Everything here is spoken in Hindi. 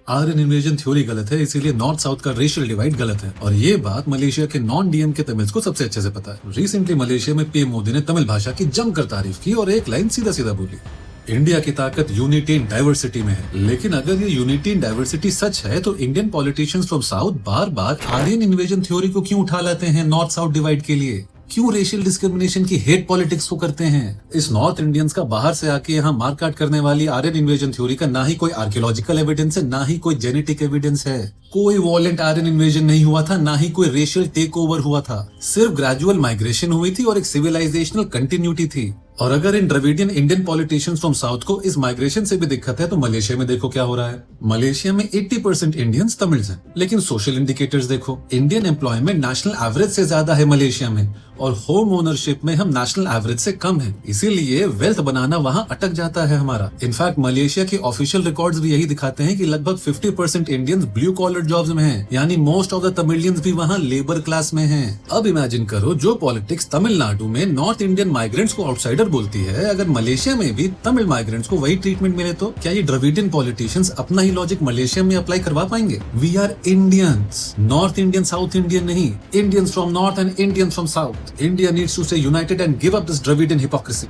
आर्यन इन्वेजन थ्योरी गलत है, इसीलिए नॉर्थ साउथ का रेशियल डिवाइड गलत है। और ये बात मलेशिया के नॉन डीएम के तमिल्स को सबसे अच्छे से पता है। रिसेंटली मलेशिया में पीएम मोदी ने तमिल भाषा की जमकर तारीफ की और एक लाइन सीधा सीधा बोली, इंडिया की ताकत यूनिटी इन डाइवर्सिटी में है। लेकिन अगर ये यूनिटी इन डाइवर्सिटी सच है तो इंडियन पॉलिटिशियंस फ्रॉम साउथ बार बार आर्यन इन्वेजन थ्योरी को क्यों उठा लाते हैं नॉर्थ साउथ डिवाइड के लिए? क्यों रेशियल डिस्क्रिमिनेशन की हेट पॉलिटिक्स को करते हैं? इस नॉर्थ इंडियंस का बाहर से आके यहाँ मारकाट करने वाली आर्यन इन्वेजन थ्योरी का ना ही कोई आर्कियोलॉजिकल एविडेंस है, ना ही कोई जेनेटिक एविडेंस है। कोई वॉयलेंट आर्यन इन्वेजन नहीं हुआ था, ना ही कोई रेशियल टेक ओवर हुआ था। सिर्फ ग्रेजुअल माइग्रेशन हुई थी और एक सिविलाइजेशनल कंटिन्यूटी थी। और अगर इन Dravidian Indian politicians from south को इस माइग्रेशन से भी दिक्कत है तो मलेशिया में देखो क्या हो रहा है। मलेशिया में 80% इंडियंस तमिल्स हैं, लेकिन सोशल इंडिकेटर्स देखो, इंडियन एम्प्लॉयमेंट नेशनल एवरेज से ज्यादा है मलेशिया में और होम ओनरशिप में हम नेशनल एवरेज से कम हैं। इसीलिए वेल्थ बनाना वहाँ अटक जाता है हमारा। इनफैक्ट मलेशिया के ऑफिशियल रिकॉर्ड्स भी यही दिखाते हैं कि लगभग 50% इंडियंस ब्लू कॉलर जॉब्स में हैं, यानी मोस्ट ऑफ द तमिलियंस भी वहाँ लेबर क्लास में हैं। अब इमेजिन करो, जो पॉलिटिक्स तमिलनाडु में नॉर्थ इंडियन माइग्रेंट्स को आउटसाइडर बोलती है, अगर मलेशिया में भी तमिल माइग्रेंट्स को वही ट्रीटमेंट मिले तो क्या ये द्रविडियन पॉलिटिशियंस अपना ही लॉजिक मलेशिया में अप्लाई करवा पाएंगे? We are Indians, north Indian south Indian नहीं, Indians from north and Indians from south. India needs to stay united and give up this Dravidian hypocrisy.